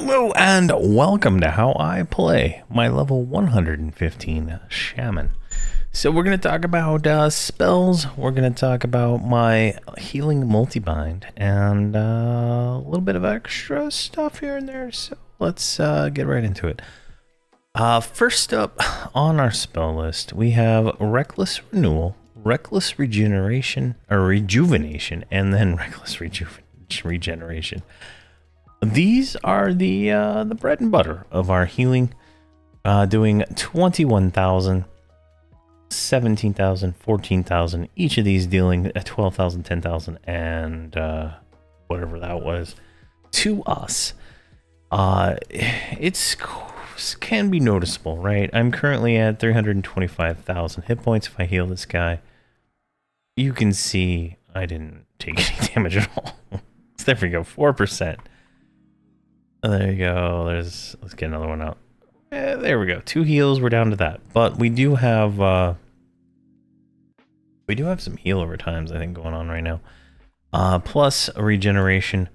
Hello and welcome to how I play my level 115 Shaman. So we're going to talk about spells, we're going to talk about my healing multibind, and a little bit of extra stuff here and there, so let's get right into it. First up on our spell list, we have Reckless Renewal, Reckless Regeneration, or Rejuvenation, and then Reckless Regeneration. These are the bread and butter of our healing, doing 21,000, 17,000, 14,000, each of these dealing 12,000, 10,000, and whatever that was to us. It's can be noticeable, right? I'm currently at 325,000 hit points. If I heal this guy, you can see I didn't take any damage at all. So there we go, 4%. There you go. Let's get another one out. There we go. 2 heals. We're down to that. But we do have some heal over times, I think, going on right now. Plus a regeneration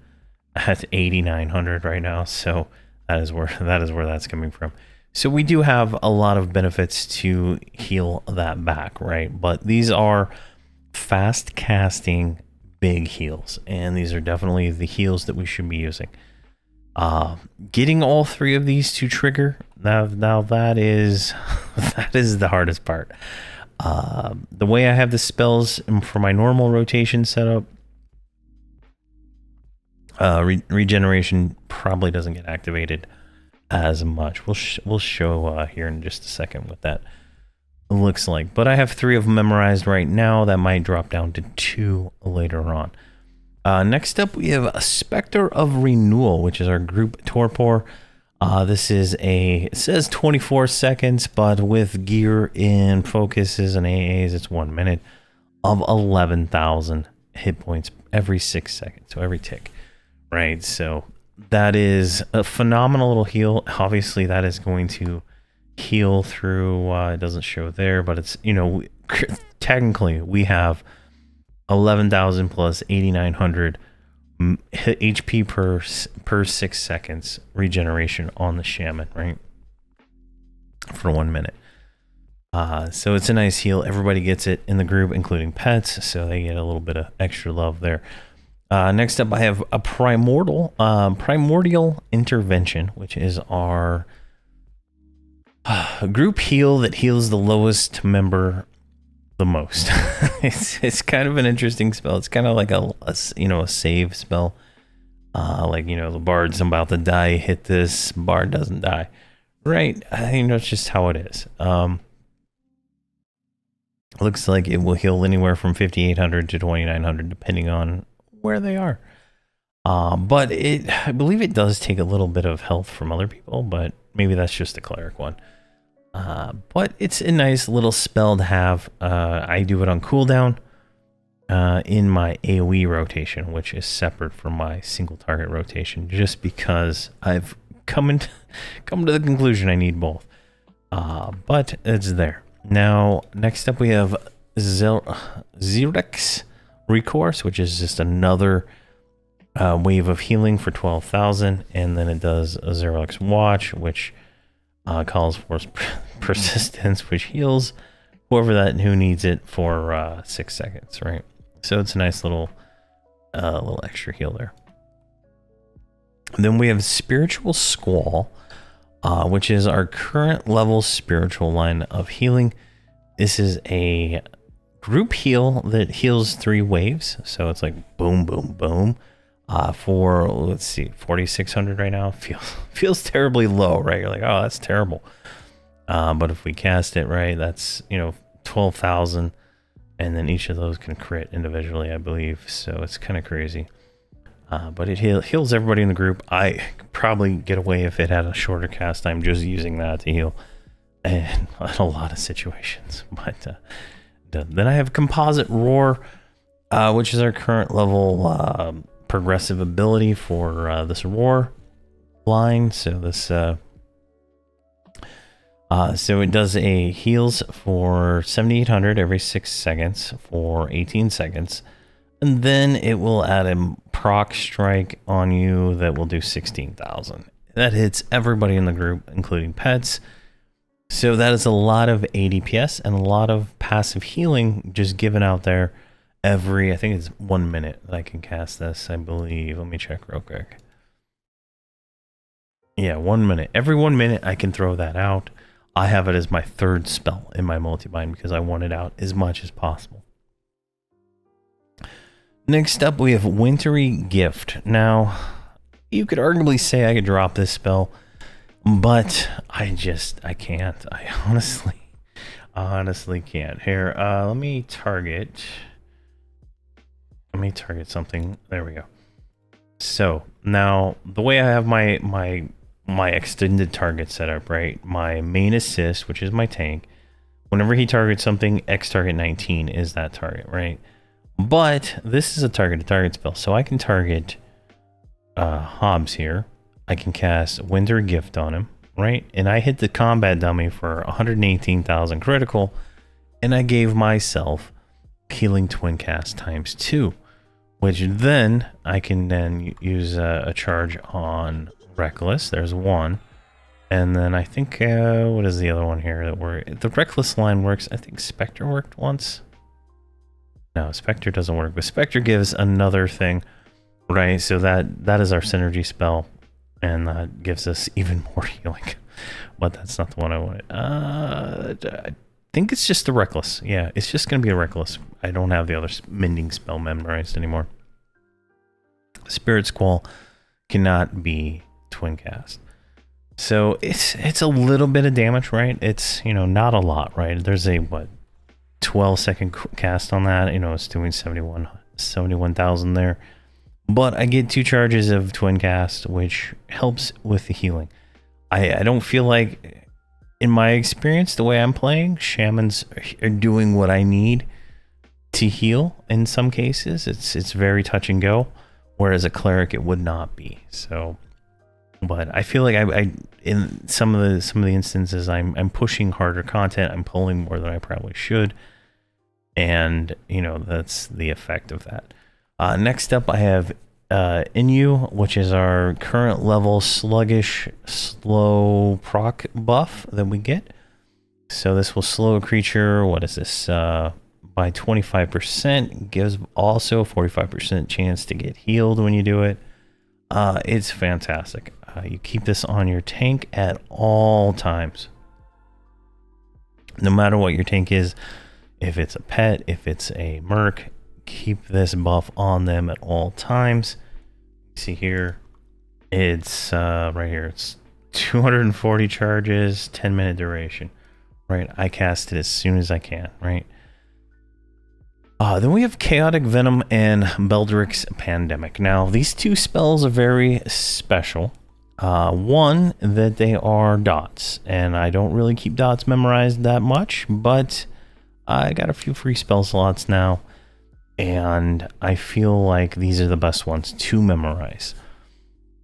at 8,900 right now. So that is where that's coming from. So we do have a lot of benefits to heal that back, right? But these are fast casting big heals, and these are definitely the heals that we should be using. Getting all 3 of these to trigger, now that is the hardest part. The way I have the spells for my normal rotation setup, regeneration probably doesn't get activated as much. We'll show here in just a second what that looks like. But I have 3 of them memorized right now. That might drop down to 2 later on. Next up, we have a Spectre of Renewal, which is our group torpor. This is it says 24 seconds, but with gear in focuses and AAs, it's 1 minute of 11,000 hit points every 6 seconds, so every tick, right? So that is a phenomenal little heal. Obviously, that is going to heal through, it doesn't show there, but it's, technically we have 11,000 plus 8,900 HP per 6 seconds regeneration on the Shaman, right? For 1 minute. So it's a nice heal. Everybody gets it in the group, including pets, so they get a little bit of extra love there. Next up, I have a Primordial Intervention, which is our group heal that heals the lowest member the most. It's kind of an interesting spell. It's kind of like a save spell. The bard's about to die, hit this, bard doesn't die, right? I think that's just how it is. Looks like it will heal anywhere from 5,800 to 2,900 depending on where they are. But I believe it does take a little bit of health from other people, but maybe that's just the cleric one. But it's a nice little spell to have. I do it on cooldown in my AoE rotation, which is separate from my single target rotation, just because I've come to the conclusion I need both. But it's there. Now, next up we have Xerx's Recourse, which is just another wave of healing for 12,000, and then it does a Xerx's Watch, which calls for persistence, which heals who needs it for 6 seconds, right? So it's a nice little extra heal there. And then we have Spiritual Squall, which is our current level spiritual line of healing. This is a group heal that heals 3 waves, so it's like boom, boom, boom. For, let's see, 4,600 right now. Feels terribly low, right? You're like, oh, that's terrible. But if we cast it right, that's 12,000, and then each of those can crit individually, I believe. So it's kind of crazy. But it heals everybody in the group. I could probably get away if it had a shorter cast time, just using that to heal, and in a lot of situations. But then I have Composite Roar, which is our current level progressive ability for this roar line. So this so it does a heals for 7,800 every 6 seconds for 18 seconds, and then it will add a proc strike on you that will do 16,000. that hits everybody in the group, including pets. So that is a lot of ADPS and a lot of passive healing just given out there every, I think it's 1 minute that I can cast this, I believe. Let me check real quick. Yeah, 1 minute. Every 1 minute I can throw that out. I have it as my third spell in my multibind because I want it out as much as possible. Next up, we have Wintry Gift. Now, you could arguably say I could drop this spell, but I can't. I honestly can't. Here, let me target something. There we go. So now the way I have my extended target set up, right? My main assist, which is my tank, whenever he targets something, X target 19 is that target, right? But this is a target spell, so I can target Hobbs here. I can cast Winter Gift on him, right? And I hit the combat dummy for 118,000 critical, and I gave myself Healing Twin Cast ×2, which then I can then use a charge on Reckless. There's one. And then I think, what is the other one here? The Reckless line works. I think Spectre worked once. No, Spectre doesn't work, but Spectre gives another thing, right? So that is our synergy spell, and that gives us even more healing. But that's not the one I wanted. I think it's just the Reckless. Yeah, it's just going to be a Reckless. I don't have the other mending spell memorized anymore. Spirit Squall cannot be twin cast. So it's a little bit of damage, right? It's, not a lot, right? There's a, 12-second cast on that. It's doing 71,000 there. But I get 2 charges of twin cast, which helps with the healing. I don't feel like, in my experience, the way I'm playing, Shamans are doing what I need to heal in some cases. It's very touch and go, whereas a cleric it would not be. So, but I feel like I in some of the instances I'm pushing harder content. I'm pulling more than I probably should, and that's the effect of that. Next up, I have Inu, which is our current level sluggish slow proc buff that we get. So this will slow a creature. What is this? By 25%. Gives also a 45% chance to get healed when you do it. It's fantastic. You keep this on your tank at all times. No matter what your tank is, if it's a pet, if it's a merc, keep this buff on them at all times. See here, it's right here. It's 240 charges, 10-minute duration. Right, I cast it as soon as I can. Right. Then we have Chaotic Venom and Beldric's Pandemic. Now, these 2 spells are very special. One, that they are dots, and I don't really keep dots memorized that much, but I got a few free spell slots now, and I feel like these are the best ones to memorize.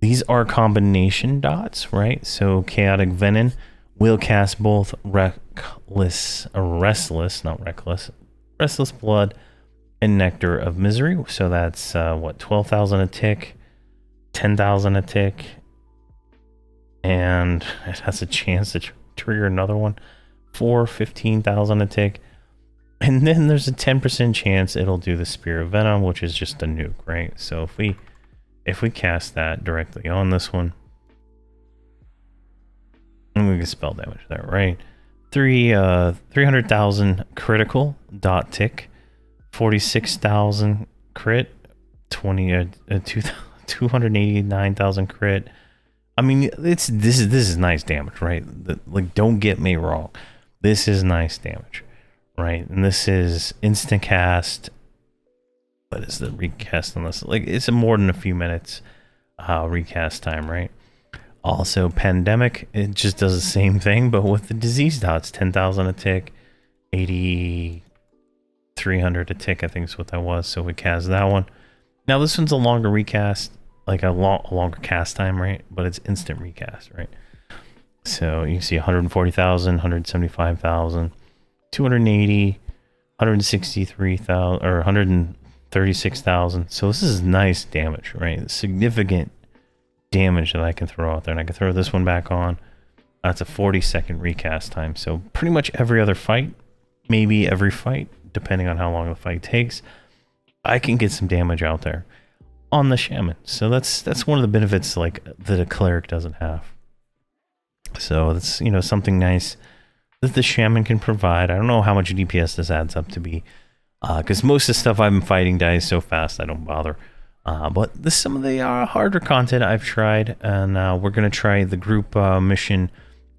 These are combination dots, right? So Chaotic Venom will cast both Restless Blood and Nectar of Misery. So that's 12,000 a tick, 10,000 a tick, and it has a chance to trigger another one for 15,000 a tick. And then there's a 10% chance it'll do the Spear of Venom, which is just a nuke, right? So if we cast that directly on this one, and we can spell damage there, right? 300,000 critical dot tick, 46,000 crit, 289,000 crit. I mean, this is nice damage, right? Like, don't get me wrong, this is nice damage, right? And this is instant cast. What is the recast on this? Like, it's more than a few minutes recast time, right? Also, Pandemic, it just does the same thing, but with the disease dots. 10,000 a tick, 8,300 a tick, I think is what that was. So we cast that one. Now this one's a longer recast, like a longer cast time, right? But it's instant recast, right? So you can see 140,000, 175,000, 280, 163,000, or 136,000. So this is nice damage, right? Significant damage that I can throw out there. And I can throw this one back on. That's a 40-second recast time. So pretty much every other fight, maybe every fight, depending on how long the fight takes, I can get some damage out there on the Shaman. So that's one of the benefits like that a cleric doesn't have. So that's, you know, something nice that the Shaman can provide. I don't know how much DPS this adds up to be, because most of the stuff I've been fighting dies so fast I don't bother. But this is some of the harder content I've tried, and we're going to try the group mission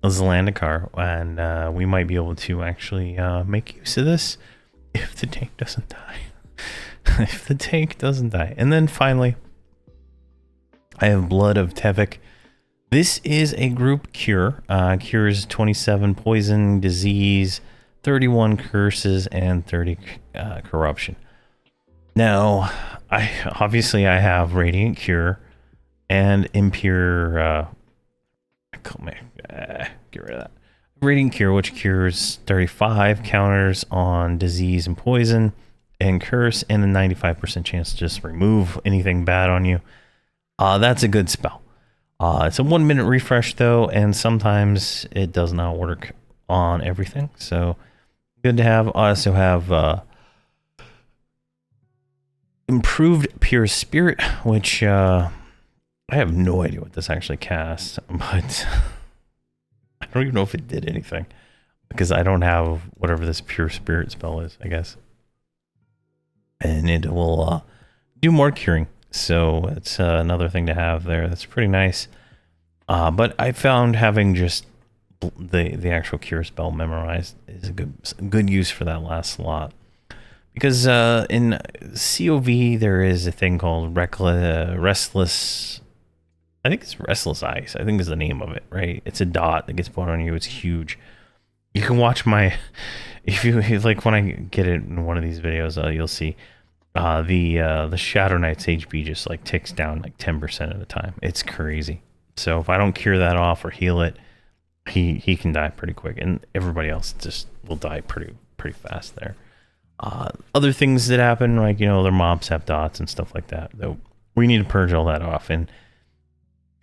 Zelandikar, and we might be able to actually make use of this if the tank doesn't die. If the tank doesn't die. And then finally, I have Blood of Tevik. This is a group cure. Cures 27 poison, disease, 31 curses, and 30 corruption. Now, I have Radiant Cure and Impure. Get rid of that. Radiant Cure, which cures 35 counters on disease and poison, and curse, and a 95% chance to just remove anything bad on you. That's a good spell. It's a 1 minute refresh though, and sometimes it does not work on everything. So good to have. I also have Improved Pure Spirit, which I have no idea what this actually casts, but I don't even know if it did anything because I don't have whatever this Pure Spirit spell is, I guess. And it will do more curing. So it's another thing to have there. That's pretty nice. But I found having just the actual cure spell memorized is a good use for that last slot. Because in COV there is a thing called Restless. I think it's Restless Ice. I think is the name of it, right? It's a dot that gets put on you. It's huge. You can watch my if you like when I get it in one of these videos, you'll see. The Shadow Knight's HP just like ticks down like 10% of the time. It's crazy. So if I don't cure that off or heal it, he can die pretty quick, and everybody else just will die pretty fast there. Other things that happen, like, you know, their mobs have dots and stuff like that. Though we need to purge all that off, and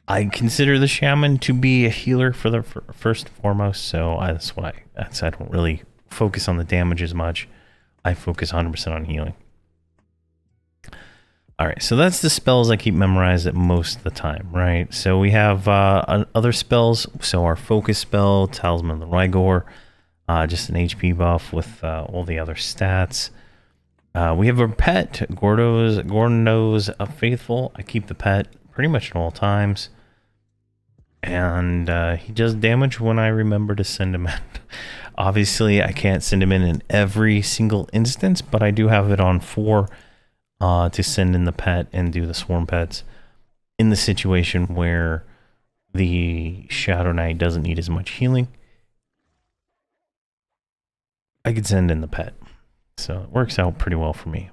I consider the Shaman to be a healer for the first and foremost. So that's why I don't really focus on the damage as much. I focus 100% on healing. All right, so that's the spells I keep memorized at most of the time, right? So we have other spells. So our focus spell, Talisman of the Rygor, just an HP buff with all the other stats. We have our pet, Gordo's Faithful. I keep the pet pretty much at all times. And he does damage when I remember to send him in. Obviously, I can't send him in every single instance, but I do have it on 4 to send in the pet and do the swarm pets in the situation where the Shadow Knight doesn't need as much healing. I could send in the pet. So it works out pretty well for me.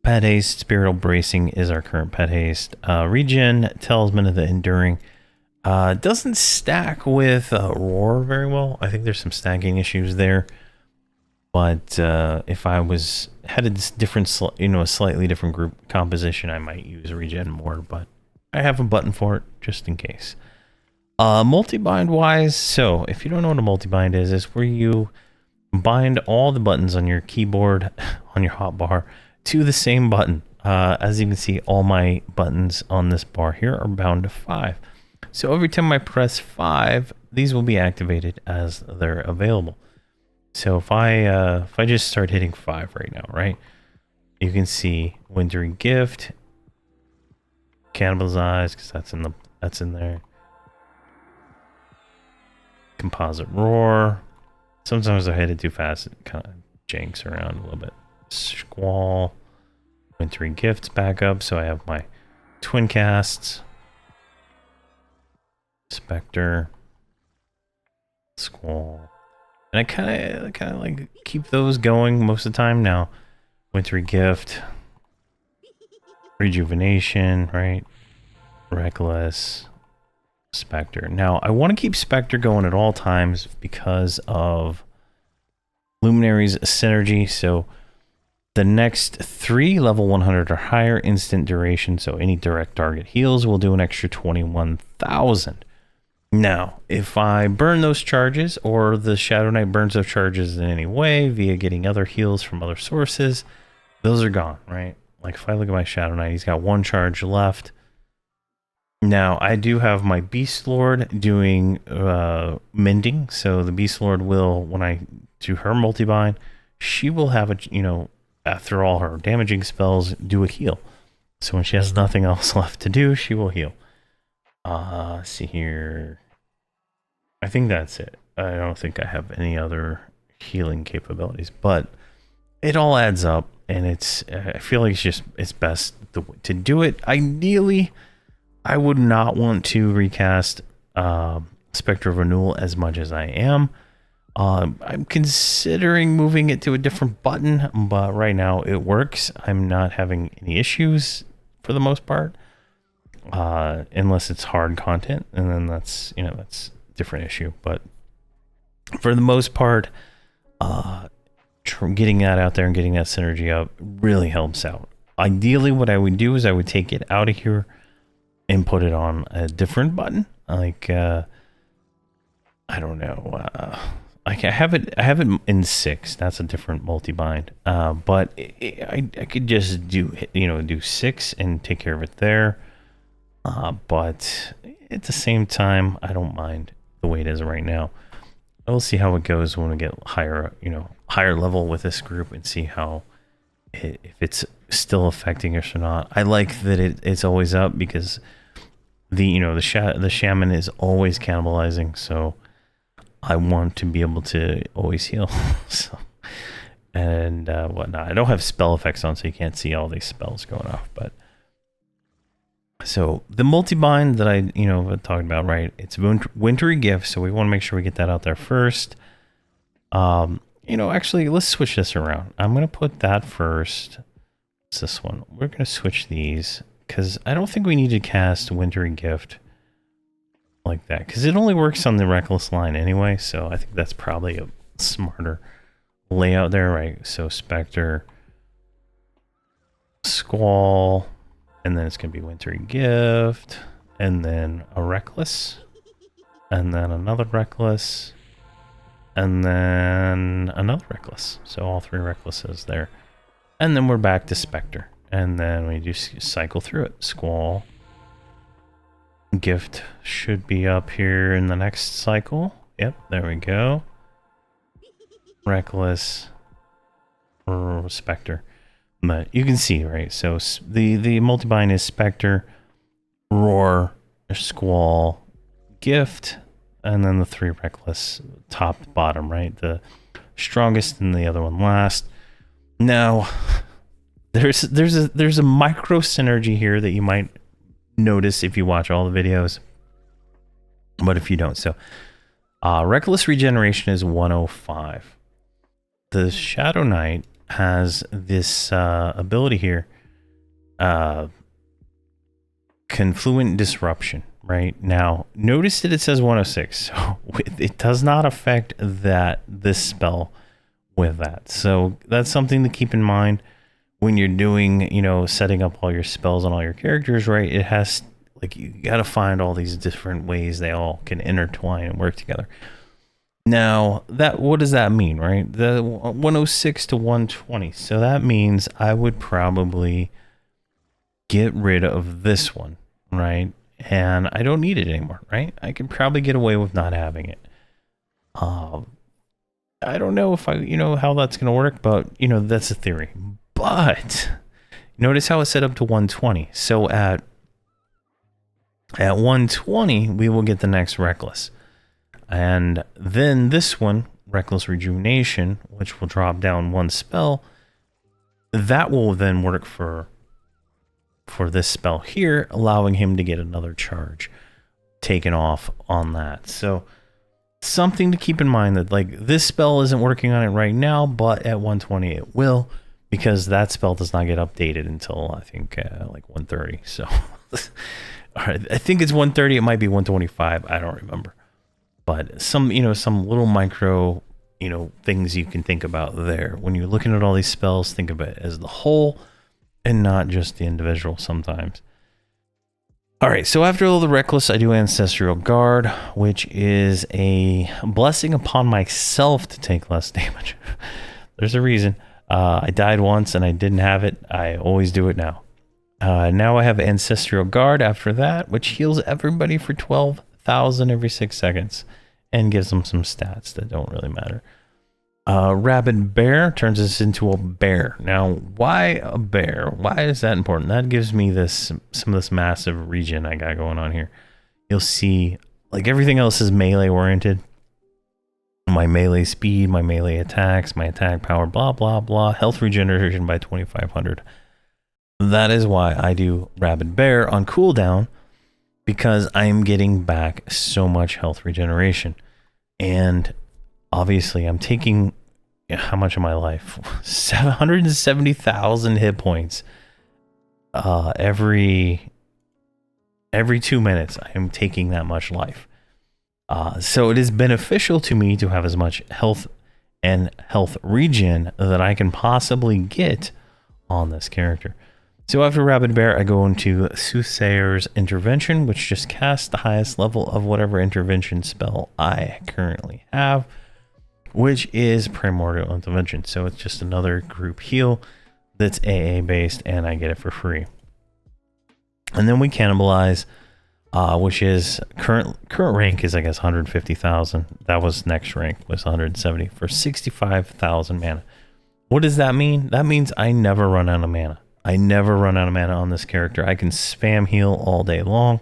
Pet haste, spiritual bracing is our current pet haste. Regen, Talisman of the Enduring. Doesn't stack with Roar very well. I think there's some stacking issues there. But if I had a different, a slightly different group composition, I might use Regen more. But I have a button for it just in case. Multibind wise, so if you don't know what a multibind is where you bind all the buttons on your keyboard, on your hotbar, to the same button. As you can see, all my buttons on this bar here are bound to 5. So every time I press 5, these will be activated as they're available. So if I just start hitting 5 right now, right, you can see Wintry Gift, Cannibalize, because that's in there. Composite Roar. Sometimes I hit it too fast, it kind of janks around a little bit. Squall, Wintry Gifts back up, so I have my twin casts, Spectre, Squall, and I kind of like keep those going most of the time now. Wintry Gift, Rejuvenation, right? Reckless, Spectre. Now I want to keep Spectre going at all times because of Luminary's synergy. So The next 3 level 100 or higher instant duration, so any direct target heals will do an extra 21,000. Now, if I burn those charges, or the Shadow Knight burns those charges in any way via getting other heals from other sources, those are gone, right? Like if I look at my Shadow Knight, he's got 1 charge left. Now, I do have my Beast Lord doing mending, so the Beast Lord will, when I do her multibind, she will have a, after all her damaging spells, do a heal. So when she has nothing else left to do, she will heal. Let's see here. I think that's it. I don't think I have any other healing capabilities, but it all adds up, and I feel like it's best to do it. Ideally, I would not want to recast Spectre of Renewal as much as I am. I'm considering moving it to a different button, but right now it works. I'm not having any issues for the most part, unless it's hard content, and then that's a different issue. But for the most part, getting that out there and getting that synergy up really helps out. Ideally, what I would do is I would take it out of here and put it on a different button, like I don't know. I have it in 6. That's a different multi-bind. But I could just do 6 and take care of it there. But at the same time, I don't mind the way it is right now. We'll see how it goes when we get higher level with this group, and see how if it's still affecting us or not. I like that it's always up, because the Shaman is always cannibalizing, so I want to be able to always heal. So, and whatnot. I don't have spell effects on, so you can't see all these spells going off. But so the multi-bind that I talked about, right? It's Wintry Gift, so we want to make sure we get that out there first. Actually, let's switch this around. I'm gonna put that first. What's this one? We're gonna switch these, because I don't think we need to cast Wintry Gift like that, because it only works on the Reckless line anyway, so I think that's probably a smarter layout there, right? So Spectre, Squall, and then it's going to be Wintry Gift, and then a Reckless, and then another Reckless, and then another Reckless. So all 3 Recklesses there. And then we're back to Spectre, and then we just cycle through it. Squall, Gift should be up here in the next cycle. Yep, there we go. Reckless, or Spectre. But you can see, right? So the multi-bind is Spectre, Roar, Squall, Gift, and then the 3 Reckless, top to bottom, right? The strongest and the other one last. Now, there's a micro synergy here that you might notice if you watch all the videos, but if you don't, so Reckless regeneration is 105. The Shadow Knight has this ability here, Confluent Disruption. Right now, notice that it says 106, so it does not affect this spell with that. So that's something to keep in mind when you're doing, setting up all your spells on all your characters, right? It has, you got to find all these different ways they all can intertwine and work together. Now, what does that mean, right? The 106 to 120. So that means I would probably get rid of this one, right? And I don't need it anymore, right? I can probably get away with not having it. I don't know if how that's going to work, but, that's a theory. But notice how it's set up to 120. So at 120, we will get the next Reckless. And then this one, Reckless Rejuvenation, which will drop down 1 spell, that will then work for this spell here, allowing him to get another charge taken off on that. So something to keep in mind, that this spell isn't working on it right now, but at 120 it will, because that spell does not get updated until I think 130. So all right, I think it's 130. It might be 125. I don't remember. But some little micro things you can think about there. When you're looking at all these spells, think of it as the whole and not just the individual sometimes. All right, so after all the Reckless, I do Ancestral Guard, which is a blessing upon myself to take less damage. There's a reason. I died once and I didn't have it. I always do it now. Now I have Ancestral Guard after that, which heals everybody for 12,000 every 6 seconds and gives them some stats that don't really matter. Rabid Bear turns us into a bear. Now, why a bear? Why is that important? That gives me some of this massive region I got going on here. You'll see, like, everything else is melee oriented. My melee speed, my melee attacks, my attack power, blah, blah, blah. Health regeneration by 2,500. That is why I do Rabid Bear on cooldown, because I'm getting back so much health regeneration. And obviously, I'm taking, how much of my life? 770,000 hit points. Every 2 minutes, I am taking that much life. So it is beneficial to me to have as much health and health regen that I can possibly get on this character. So after Rabid Bear, I go into Soothsayer's Intervention, which just casts the highest level of whatever intervention spell I currently have, which is Primordial Intervention. So it's just another group heal that's AA based, and I get it for free. And then we cannibalize, which is current rank is, I guess, 150,000. That was next rank, was 170 for 65,000 mana. What does that mean? That means I never run out of mana. I never run out of mana on this character. I can spam heal all day long,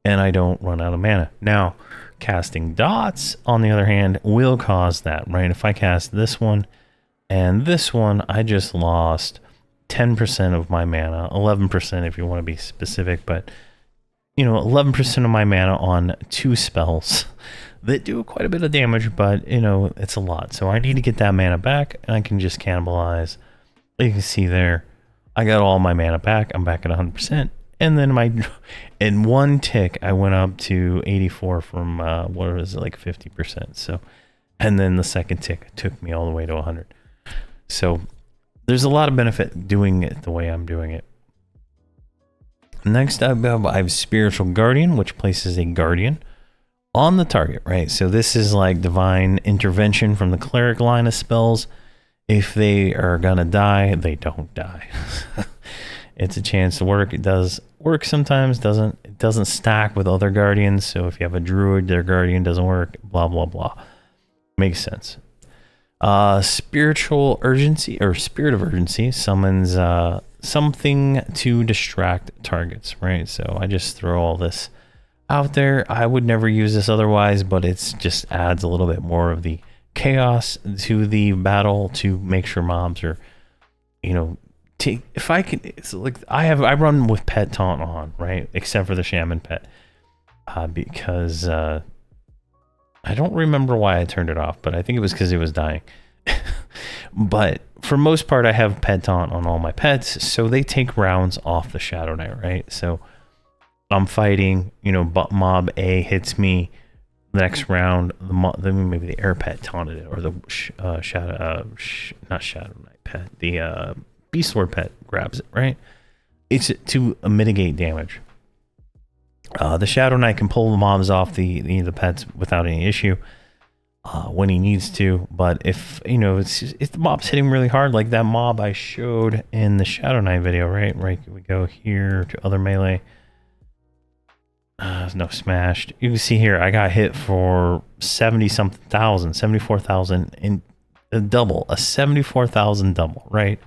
and I don't run out of mana. Now, casting dots, on the other hand, will cause that, right? If I cast this one and this one, I just lost 10% of my mana, 11% if you want to be specific, but 11% of my mana on 2 spells that do quite a bit of damage, but it's a lot. So I need to get that mana back, and I can just cannibalize. You can see there, I got all my mana back. I'm back at 100%. And then in one tick, I went up to 84 from, what was it, like 50%. So, and then the second tick took me all the way to 100. So there's a lot of benefit doing it the way I'm doing it. Next up, I have Spiritual Guardian, which places a guardian on the target, right? So this is like Divine Intervention from the Cleric line of spells. If they are gonna die, they don't die. It's a chance to work. It does work sometimes, it doesn't stack with other guardians. So if you have a druid, their guardian doesn't work, blah, blah, blah. Makes sense. Spiritual Urgency, or Spirit of Urgency, summons something to distract targets, right? So I just throw all this out there. I would never use this otherwise, but it's just adds a little bit more of the chaos to the battle to make sure mobs are, if I can, it's like I run with pet taunt on, right? Except for the Shaman pet, because I don't remember why I turned it off, but I think it was because it was dying. But for most part, I have pet taunt on all my pets, so they take rounds off the Shadow Knight, right? So I'm fighting, mob A hits me. The next round, maybe the air pet taunted it, or the not Shadow Knight pet, the Beast Lord pet grabs it, right? It's to mitigate damage. The Shadow Knight can pull the mobs off the pets without any issue when he needs to, but if if the mob's hitting really hard, like that mob I showed in the Shadow Knight video, right? We go here to other melee. No, smashed. You can see here, I got hit for 70-something thousand, 74,000 in a double, a 74,000 double, right?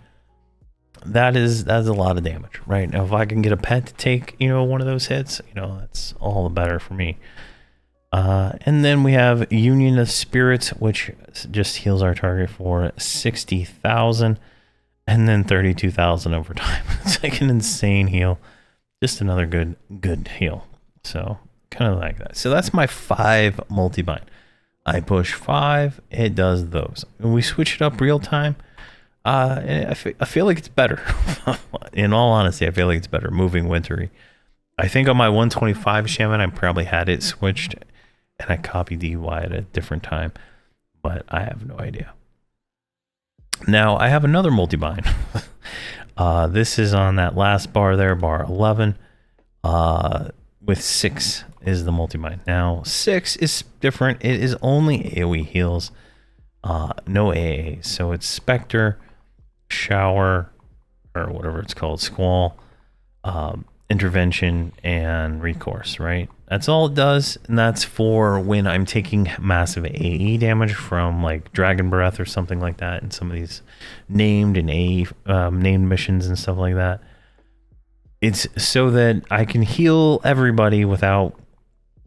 That's a lot of damage, right? Now, if I can get a pet to take, one of those hits, that's all the better for me. And then we have Union of Spirits, which just heals our target for 60,000 and then 32,000 over time. It's like an insane heal. Just another good heal. So kind of like that. So that's my 5 multi-bind. I push 5, it does those. When we switch it up real time, I feel like it's better. In all honesty, I feel like it's better moving wintry. I think on my 125 Shaman, I probably had it switched, and I copied the UI at a different time. but I have no idea. Now I have another multibind. This is on that last bar there, bar 11. With 6 is the multibind. Now 6 is different. It is only AoE heals, no AA. So it's Spectre, Shower, or whatever it's called, Squall, Intervention, and Recourse, right? That's all it does, and that's for when I'm taking massive AE damage from like Dragon Breath or something like that, and some of these named and AE named missions and stuff like that. It's so that I can heal everybody without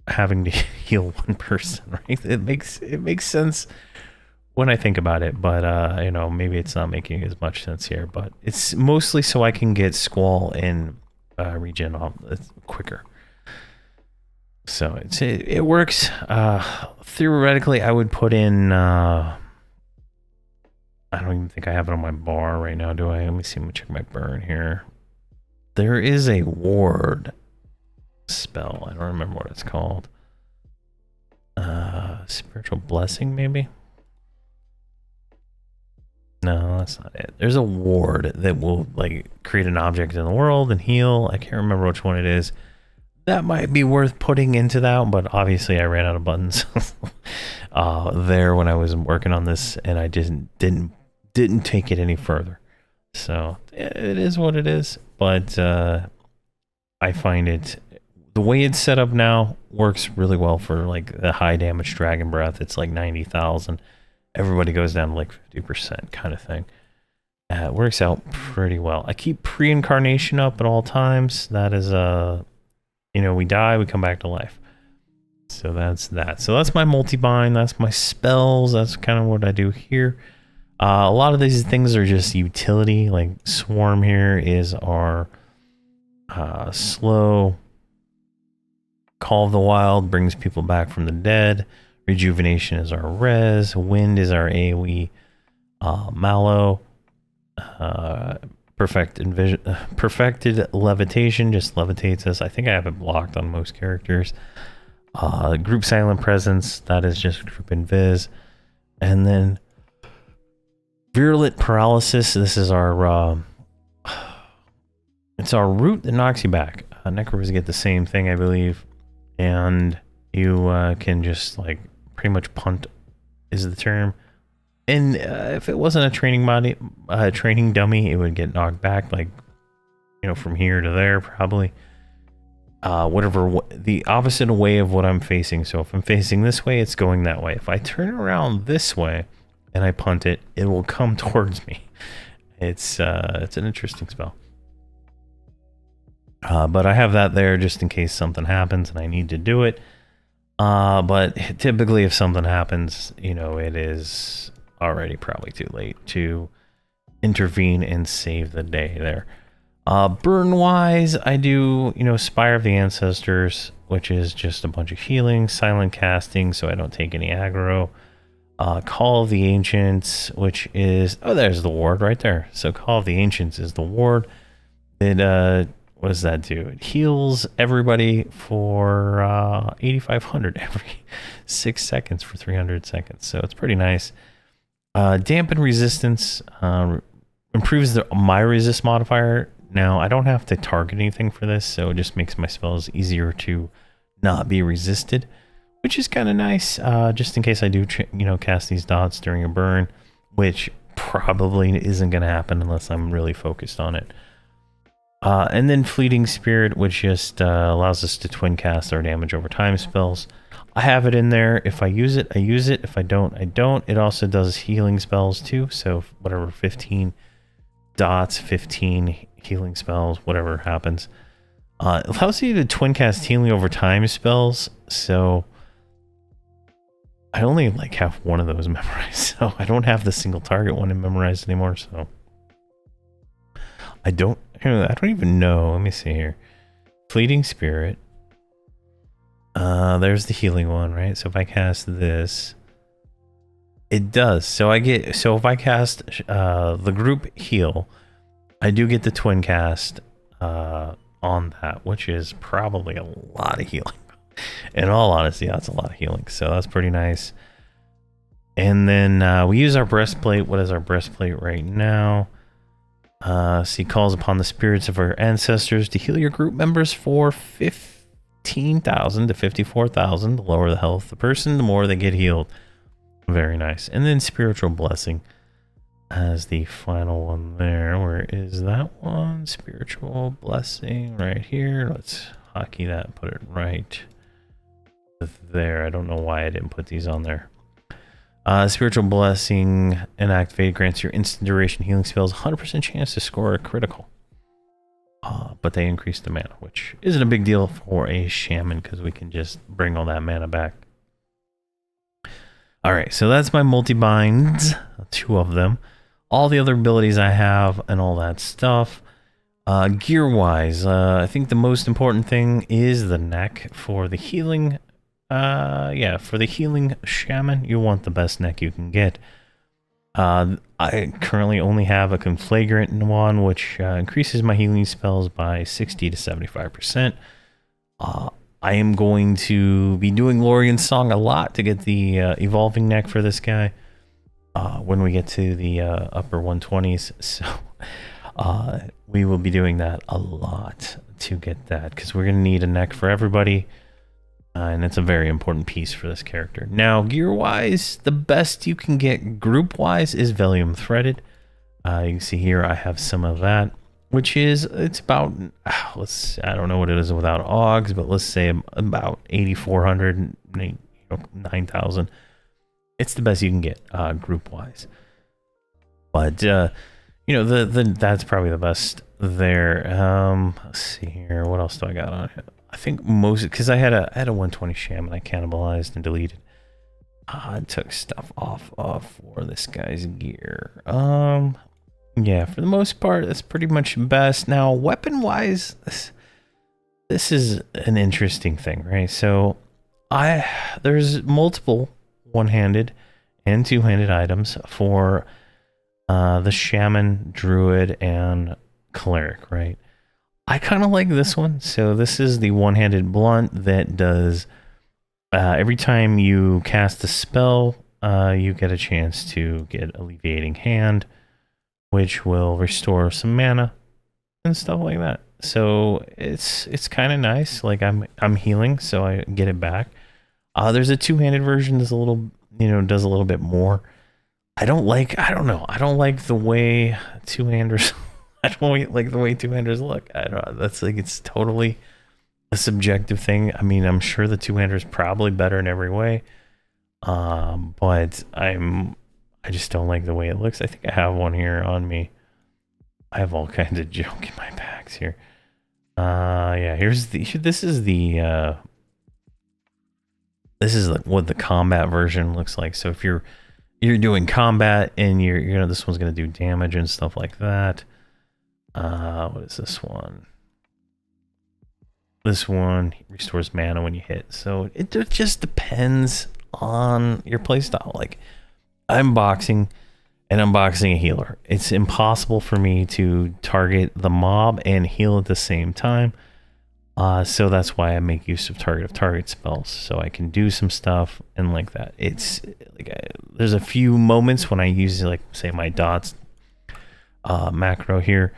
having to heal one person, right? It makes sense when I think about it, but you know, maybe it's not making as much sense here. But it's mostly so I can get Squall and regen off quicker. So it works. Theoretically, I would put in. I don't even think I have it on my bar right now, do I? Let me see. Let me check my burn here. There is a ward spell. I don't remember what it's called. Spiritual Blessing, maybe? No, that's not it. There's a ward that will like create an object in the world and heal. I can't remember which one it is. That might be worth putting into that, but obviously I ran out of buttons there when I was working on this, and I didn't take it any further. So it is what it is, but I find it, the way it's set up now works really well for like the high damage Dragon Breath. It's like 90,000. Everybody goes down to like 50% kind of thing. It works out pretty well. I keep pre-incarnation up at all times. That is you know, we die, we come back to life. So that's that. So that's my multi-bind. That's my spells. That's kind of what I do here. A lot of these things are just utility. Like Swarm here is our slow. Call of the Wild brings people back from the dead. Rejuvenation is our res. Wind is our AoE. Mallow. Perfected Levitation just levitates us. I think I have it blocked on most characters. Group Silent Presence, that is just group invis. And then Virulent Paralysis, this is our it's our root that knocks you back. Necros get the same thing, I believe, and you can just like pretty much punt is the term. And if it wasn't a training dummy, it would get knocked back, like, you know, from here to there, probably. Whatever, the opposite way of what I'm facing. So if I'm facing this way, it's going that way. If I turn around this way and I punt it, it will come towards me. It's an interesting spell. But I have that there just in case something happens and I need to do it. But typically if something happens, you know, it is already probably too late to intervene and save the day there. Burn wise, I do, you know, Spire of the Ancestors, which is just a bunch of healing, silent casting, so I don't take any aggro. Call of the Ancients, which is, oh, there's the ward right there. So Call of the Ancients is the ward. It what does that do? It heals everybody for 8,500 every 6 seconds for 300 seconds. So it's pretty nice. Dampen resistance, improves my resist modifier. Now I don't have to target anything for this, so it just makes my spells easier to not be resisted, which is kind of nice. Just in case I do, you know, cast these dots during a burn, which probably isn't going to happen unless I'm really focused on it. And then Fleeting Spirit, which just allows us to twin cast our damage over time spells. I have it in there. If I use it, I use it. If I don't, I don't. It also does healing spells too. So whatever, 15 dots, 15 healing spells, whatever happens. It allows you to twin cast healing over time spells. So I only like have one of those memorized. So I don't have the single target one memorized anymore. So I don't even know. Let me see here. Fleeting Spirit. There's the healing one, right? So if I cast this, it does. So if I cast the group heal, I do get the twin cast on that, which is probably a lot of healing. In all honesty, that's a lot of healing. So that's pretty nice. And then we use our breastplate. What is our breastplate right now? So he calls upon the spirits of our ancestors to heal your group members for 15,000 to 54,000. The lower the health of the person, the more they get healed. Very nice. And then spiritual blessing as the final one there. Where is that one? Spiritual blessing right here. Let's hotkey that and put it right there. I don't know why I didn't put these on there. Spiritual blessing and activate grants your instant duration healing spells 100% chance to score a critical. But they increase the mana, which isn't a big deal for a shaman because we can just bring all that mana back. All right, so that's my multi-binds, 2 of them. All the other abilities I have and all that stuff. Gear-wise, I think the most important thing is the neck for the healing. Yeah, for the healing shaman, you want the best neck you can get. I currently only have a conflagrant one, which increases my healing spells by 60 to 75%. I am going to be doing Lorian's Song a lot to get the evolving neck for this guy when we get to the upper 120s. So we will be doing that a lot to get that, because we're going to need a neck for everybody. And it's a very important piece for this character. Now, gear-wise, the best you can get group-wise is Velium Threaded. You can see here I have some of that, which is, it's about, I don't know what it is without Augs, but let's say about 8,400, 9,000. It's the best you can get group-wise. But, that's probably the best there. Let's see here. What else do I got on here? I think most, because I had a 120 Shaman I cannibalized and deleted. I took stuff off for this guy's gear. Yeah, for the most part, that's pretty much best. Now, weapon-wise, this is an interesting thing, right? So, there's multiple one-handed and two-handed items for the Shaman, Druid, and Cleric, right? I kind of like this one. So this is the one-handed blunt that does, every time you cast a spell, you get a chance to get Alleviating Hand, which will restore some mana and stuff like that. So it's kind of nice. Like I'm healing, so I get it back. There's a two-handed version that's a little, does a little bit more. I don't like the way two-handers I don't like the way two-handers look. I don't know. That's like, it's totally a subjective thing. I mean, I'm sure the two-hander is probably better in every way. But I just don't like the way it looks. I think I have one here on me. I have all kinds of junk in my bags here. Yeah, this is what the combat version looks like. So if you're doing combat and this one's going to do damage and stuff like that. What is this one? This one restores mana when you hit. So it just depends on your playstyle. Like, I'm boxing a healer. It's impossible for me to target the mob and heal at the same time. So that's why I make use of target spells, so I can do some stuff and like that. It's like there's a few moments when I use, like, say, my dots macro here,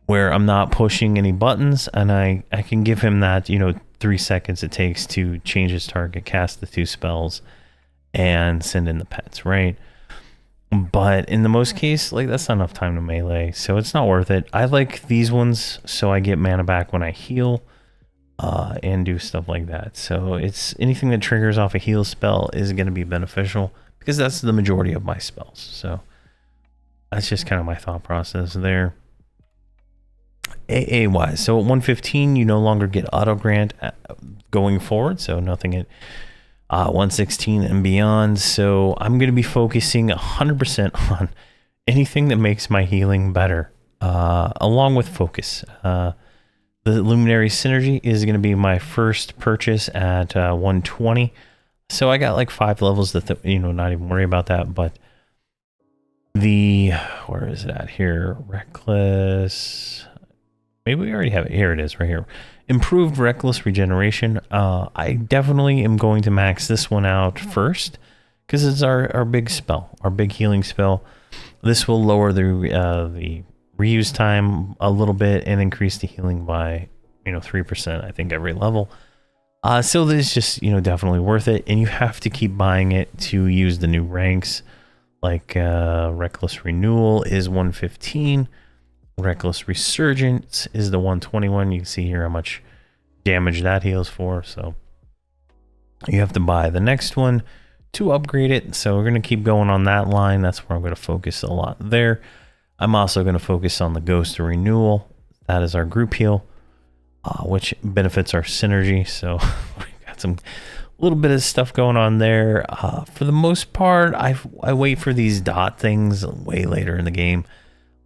where I'm not pushing any buttons, and I can give him that 3 seconds it takes to change his target, cast the 2 spells, and send in the pets, right? But in the most case, like, that's not enough time to melee, so it's not worth it. I like these ones so I get mana back when I heal. And do stuff like that. So it's anything that triggers off a heal spell is going to be beneficial, because that's the majority of my spells. So that's just kind of my thought process there. AA wise, so at 115 you no longer get auto grant going forward, so nothing at 116 and beyond. So I'm going to be focusing 100% on anything that makes my healing better, along with focus. The Luminary Synergy is going to be my first purchase at 120. So I got like 5 levels that, not even worry about that. But where is it at here? Reckless. Maybe we already have it. Here it is right here. Improved Reckless Regeneration. I definitely am going to max this one out first, because it's our big spell, our big healing spell. This will lower the reuse time a little bit and increase the healing by 3%, I think, every level. So this is just definitely worth it, and you have to keep buying it to use the new ranks. Like Reckless Renewal is 115. Reckless Resurgence is the 121. You can see here how much damage that heals for. So you have to buy the next one to upgrade it. So we're going to keep going on that line. That's where I'm going to focus a lot there. I'm also going to focus on the Ghost of Renewal. That is our group heal, which benefits our synergy. So we got some little bit of stuff going on there. For the most part, I wait for these dot things way later in the game.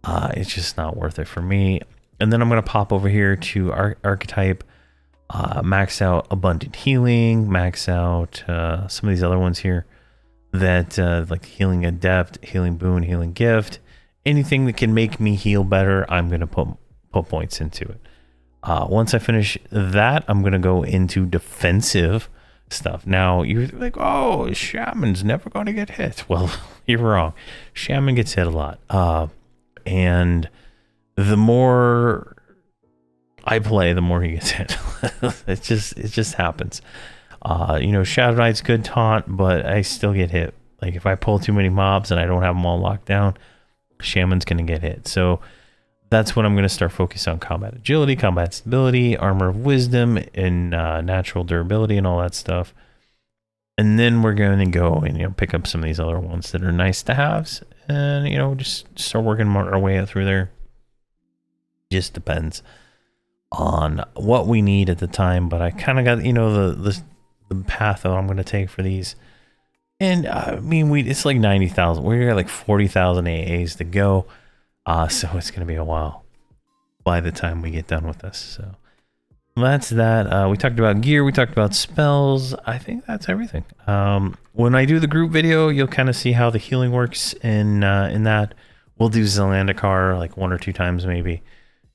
It's just not worth it for me. And then I'm going to pop over here to Archetype, max out Abundant Healing, max out some of these other ones here that like Healing Adept, Healing Boon, Healing Gift. Anything that can make me heal better, I'm going to put points into it. Once I finish that, I'm going to go into defensive stuff. Now, you're like, oh, Shaman's never going to get hit. Well, you're wrong. Shaman gets hit a lot. And the more I play, the more he gets hit. it just happens. Shadow Knight's good taunt, but I still get hit. Like if I pull too many mobs and I don't have them all locked down, Shaman's going to get hit. So that's when I'm going to start focusing on combat agility, combat stability, armor of wisdom, and natural durability and all that stuff. And then we're going to go and pick up some of these other ones that are nice to haves, and just start working our way through there. Just depends on what we need at the time, but I kind of got the path that I'm going to take for these. And I mean, it's like 90,000. We're got like 40,000 AAs to go. So it's going to be a while by the time we get done with this. So that's that. We talked about gear. We talked about spells. I think that's everything. When I do the group video, you'll kind of see how the healing works in that. We'll do Zendikar like 1 or 2 times maybe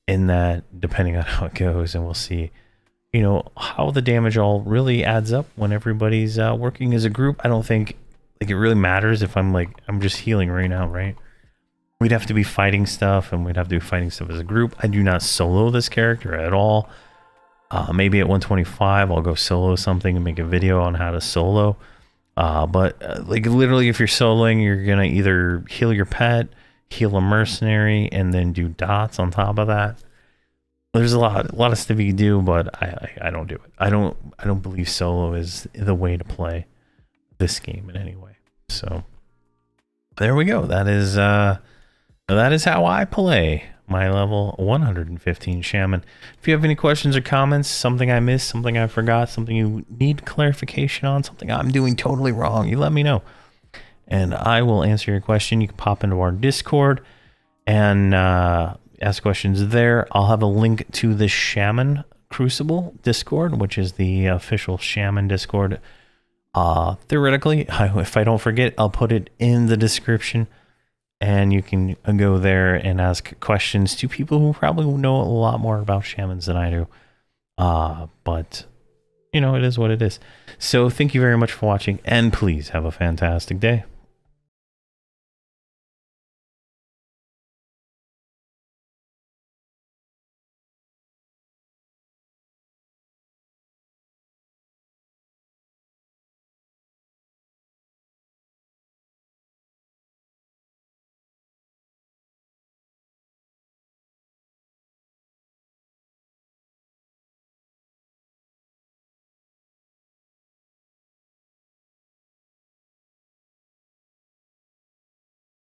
in that, depending on how it goes. And we'll see, how the damage all really adds up when everybody's working as a group. I don't think like it really matters if I'm just healing right now, right? We'd have to be fighting stuff, and we'd have to be fighting stuff as a group. I do not solo this character at all. Maybe at 125, I'll go solo something and make a video on how to solo. But like literally, if you're soloing, you're gonna either heal your pet, heal a mercenary, and then do dots on top of that. There's a lot of stuff you can do, but I don't do it. I don't believe solo is the way to play this game in any way. So there we go. That is how I play my level 115 Shaman. If you have any questions or comments, something I missed, something I forgot, something you need clarification on, something I'm doing totally wrong, you let me know. And I will answer your question. You can pop into our Discord and ask questions there. I'll have a link to the Shaman Crucible Discord, which is the official Shaman Discord. Theoretically, if I don't forget, I'll put it in the description. And you can go there and ask questions to people who probably know a lot more about shamans than I do. But, it is what it is. So thank you very much for watching, and please have a fantastic day.